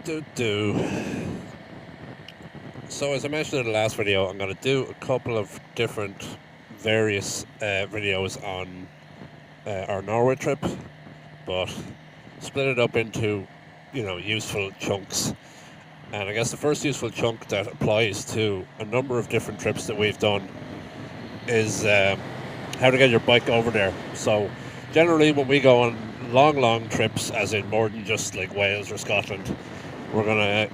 So as I mentioned in the last video, I'm going to do a couple of different various videos on our Norway trip, but split it up into, useful chunks. And I guess the first useful chunk that applies to a number of different trips that we've done is how to get your bike over there. So generally when we go on long trips, as in more than just like Wales or Scotland, we're going to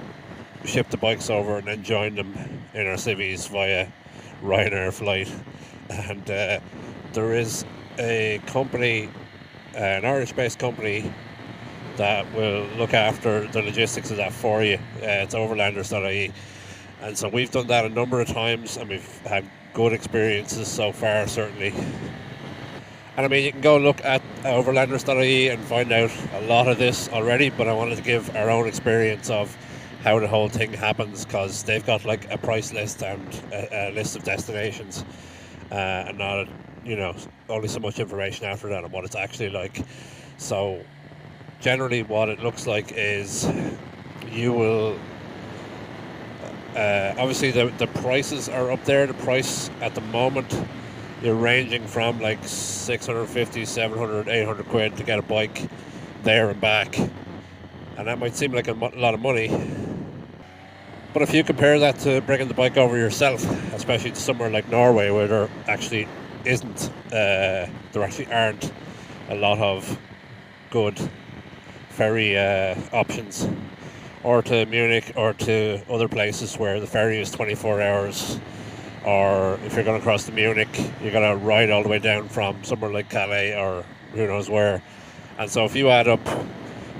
ship the bikes over and then join them in our civvies via Ryanair flight. And there is a company, an Irish-based company, that will look after the logistics of that for you. It's Overlanders.ie. And so we've done that a number of times and we've had good experiences so far, certainly. And I mean, you can go look at Overlanders.ie and find out a lot of this already, but I wanted to give our own experience of how the whole thing happens, because they've got like a price list and a list of destinations, and not, only so much information after that on what it's actually like. So generally what it looks like is you will, obviously the prices are up there. The price at the moment, you're ranging from like 650, 700, 800 quid to get a bike there and back. And that might seem like a lot of money. But if you compare that to bringing the bike over yourself, especially to somewhere like Norway where there actually aren't a lot of good ferry options, or to Munich or to other places where the ferry is 24 hours, or if you're going to cross to Munich, you're going to ride all the way down from somewhere like Calais or who knows where. And so if you add up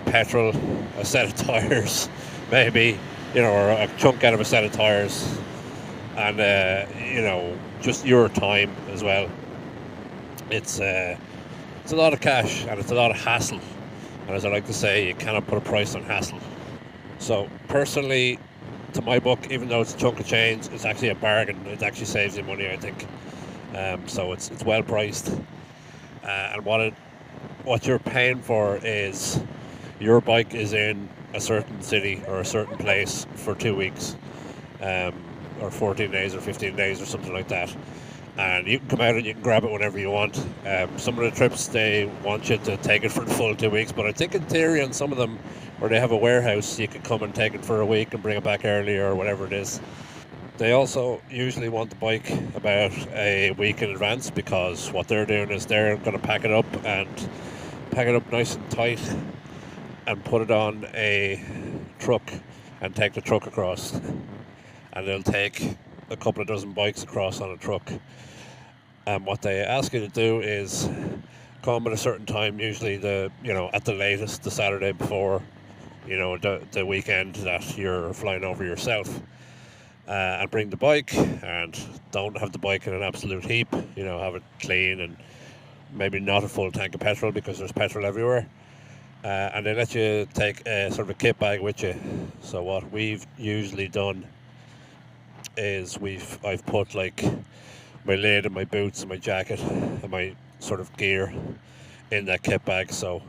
petrol, a set of tyres, maybe, or a chunk out of a set of tyres, and just your time as well, it's a lot of cash and it's a lot of hassle. And as I like to say, you cannot put a price on hassle. So personally, to my book, even though it's a chunk of change, it's actually a bargain. It actually saves you money, I think. So it's well priced, and what you're paying for is your bike is in a certain city or a certain place for 2 weeks, or 14 days or 15 days or something like that. And you can come out and you can grab it whenever you want. Some of the trips, they want you to take it for the full 2 weeks, but I think in theory on some of them where they have a warehouse, you can come and take it for a week and bring it back earlier or whatever it is. They also usually want the bike about a week in advance, because what they're doing is they're going to pack it up nice and tight and put it on a truck and take the truck across. And they'll take a couple of dozen bikes across on a truck. And what they ask you to do is come at a certain time, usually at the latest, the Saturday before, the weekend that you're flying over yourself, and bring the bike, and don't have the bike in an absolute heap, have it clean and maybe not a full tank of petrol, because there's petrol everywhere. And they let you take a sort of a kit bag with you. So what we've usually done is I've put like my lid and my boots and my jacket and my sort of gear in that kit bag. So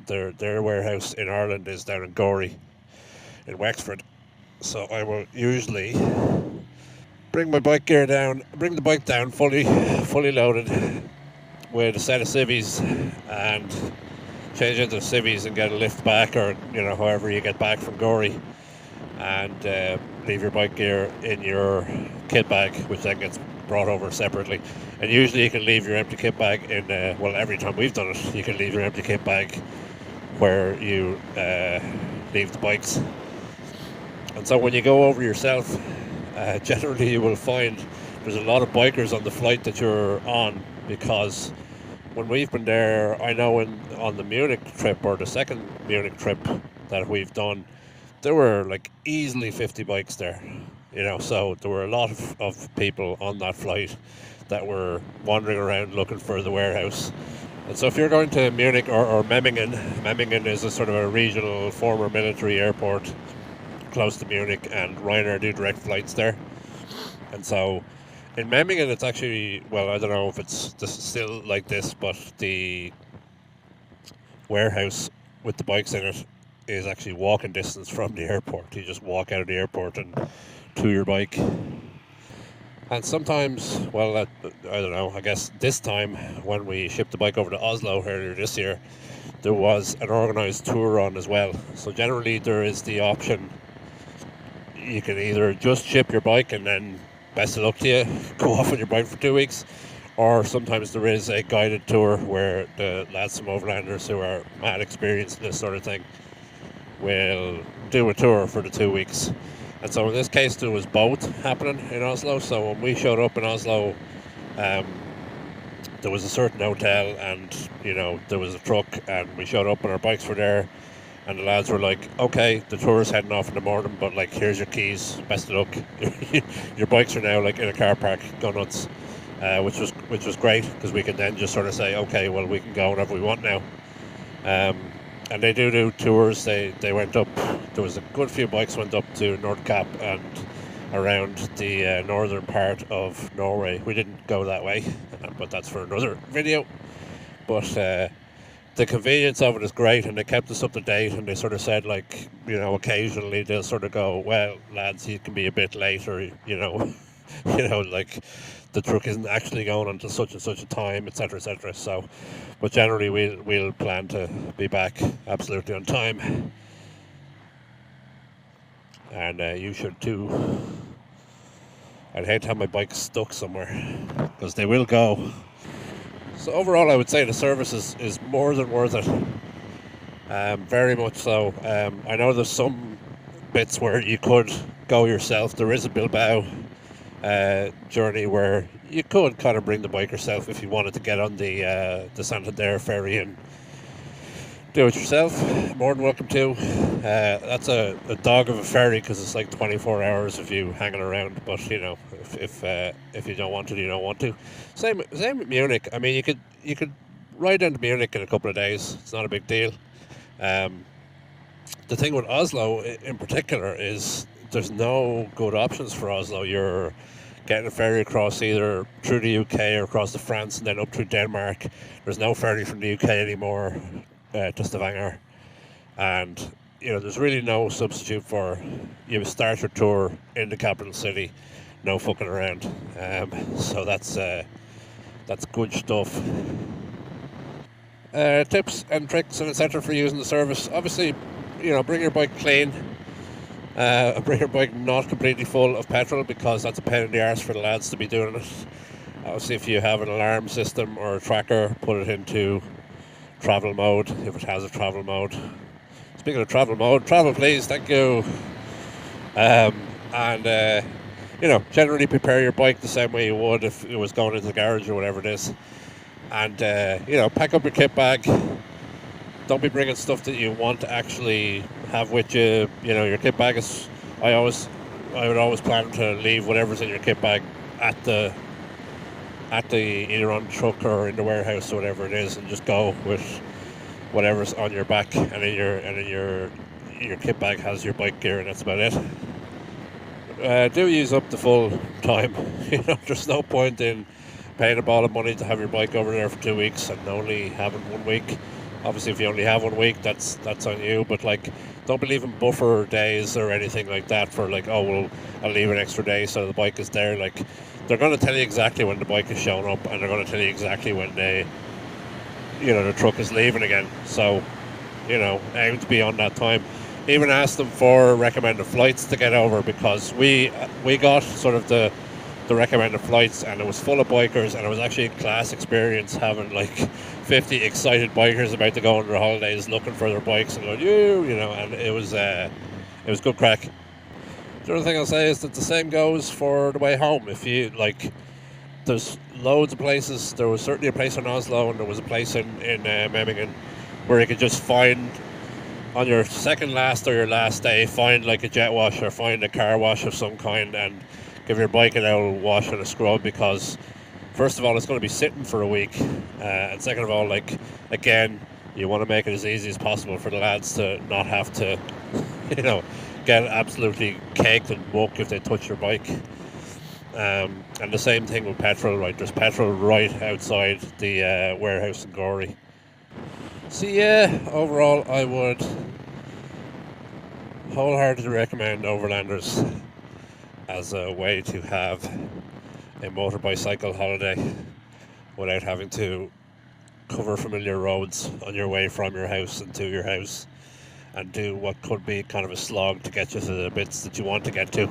their warehouse in Ireland is down in Gorey in Wexford. So I will usually bring the bike down fully loaded with a set of civvies, and change into the civvies and get a lift back, or however you get back from Gorey, and leave your bike gear in your kit bag, which then gets brought over separately. And usually you can leave your empty kit bag in, every time we've done it, you can leave your empty kit bag where you leave the bikes. And so when you go over yourself, generally you will find there's a lot of bikers on the flight that you're on, because when we've been there, I know on the Munich trip, or the second Munich trip that we've done, there were like easily 50 bikes there, so there were a lot of people on that flight that were wandering around looking for the warehouse. And so if you're going to Munich or Memmingen is a sort of a regional former military airport close to Munich, and Ryanair do direct flights there. And so in Memmingen, it's actually, I don't know if it's still like this, but the warehouse with the bikes in it is actually walking distance from the airport. You just walk out of the airport and to your bike. And sometimes, well, I don't know, I guess this time when we shipped the bike over to Oslo earlier this year, there was an organised tour on as well. So generally there is the option, you can either just ship your bike and then best of luck to you, go off on your bike for 2 weeks, or sometimes there is a guided tour where the lads from Overlanders who are mad experienced in this sort of thing will do a tour for the 2 weeks. And so in this case there was both happening in Oslo. So when we showed up in Oslo, there was a certain hotel and there was a truck, and we showed up and our bikes were there, and the lads were like, okay, the tour is heading off in the morning, but like, here's your keys, best of luck. Your bikes are now like in a car park, go nuts. Which was great, because we can then just sort of say, okay, well, we can go whenever we want now. And they do tours. They went up, there was a good few bikes went up to Nordkapp and around the northern part of Norway. We didn't go that way, but that's for another video. But the convenience of it is great, and they kept us up to date, and they sort of said, like, occasionally they'll sort of go, well, lads, you can be a bit late, or like, the truck isn't actually going until such and such a time, etc., etc. So, but generally we'll plan to be back absolutely on time, and you should too. I'd hate to have my bike stuck somewhere, because they will go. So overall, I would say the service is more than worth it. Very much so. I know there's some bits where you could go yourself. There is a Bilbao journey where you could kind of bring the bike yourself if you wanted to get on the Santander ferry and do it yourself. More than welcome to. That's a dog of a ferry, because it's like 24 hours of you hanging around. But if you don't want to, you don't want to. Same with Munich. I mean, you could ride down to Munich in a couple of days. It's not a big deal. The thing with Oslo in particular is there's no good options for Oslo. You're getting a ferry across either through the UK or across to France and then up through Denmark. There's no ferry from the UK anymore to Stavanger, and there's really no substitute for you start your tour in the capital city, no fucking around. So that's good stuff. Tips and tricks and etc. for using the service. Obviously, bring your bike clean. Bring your bike not completely full of petrol, because that's a pain in the arse for the lads to be doing it. Obviously, if you have an alarm system or a tracker, put it into travel mode if it has a travel mode. Speaking of travel mode, travel please, thank you. Generally prepare your bike the same way you would if it was going into the garage or whatever it is. And pack up your kit bag. Don't be bringing stuff that you want to actually have with you. Your kit bag is, I would always plan to leave whatever's in your kit bag at the either on the truck or in the warehouse or whatever it is, and just go with whatever's on your back, and then your kit bag has your bike gear, and that's about it. Do use up the full time. There's no point in paying a ball of money to have your bike over there for 2 weeks and only having 1 week. Obviously, if you only have 1 week, that's on you. But don't be leaving buffer days or anything like that for I'll leave an extra day so the bike is there. They're going to tell you exactly when the bike is showing up, and they're going to tell you exactly when the truck is leaving again. So, aim to be on that time. Even ask them for recommended flights to get over, because we got sort of the recommended flights, and it was full of bikers, and it was actually a class experience having 50 excited bikers about to go on their holidays looking for their bikes and going, and it was good crack. The other thing I'll say is that the same goes for the way home. If you there's loads of places. There was certainly a place in Oslo, and there was a place in Memmingen where you could just find on your second last or your last day, find a jet wash or find a car wash of some kind and give your bike an old wash and a scrub, because first of all, it's going to be sitting for a week, and second of all, again, you want to make it as easy as possible for the lads to not have to get absolutely caked and muck if they touch your bike. And the same thing with petrol, right? There's petrol right outside the warehouse in Gorey. So yeah, overall I would wholeheartedly recommend Overlanders as a way to have a motorbicycle holiday without having to cover familiar roads on your way from your house and to your house, and do what could be kind of a slog to get you to the bits that you want to get to.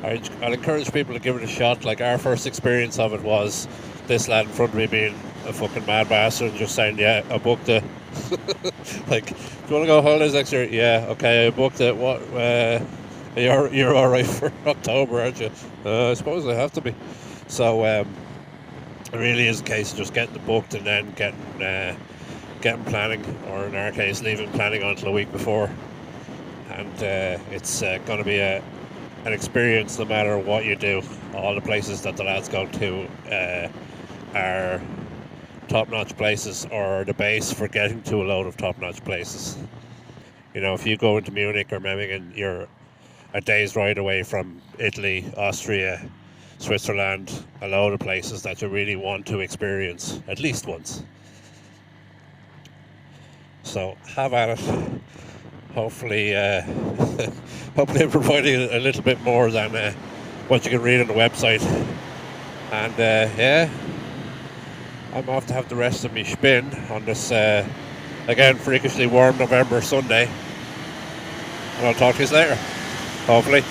I'd encourage people to give it a shot. Like, our first experience of it was this lad in front of me being a fucking mad bastard and just saying, yeah, I booked it. Like, do you want to go holidays next year? Yeah, okay, I booked it. What? You're all right for October, aren't you? I suppose I have to be. So it really is a case of just getting the booked and then getting planning, or in our case, leaving planning until a week before. And it's going to be an experience no matter what you do. All the places that the lads go to are top-notch places, or the base for getting to a load of top-notch places. You know, if you go into Munich or Memmingen, you're a day's ride away from Italy, Austria, Switzerland, a load of places that you really want to experience at least once. So have at it. Hopefully, hopefully I'm providing a little bit more than what you can read on the website. And yeah, I'm off to have the rest of my spin on this, again, freakishly warm November Sunday. And I'll talk to you later, hopefully.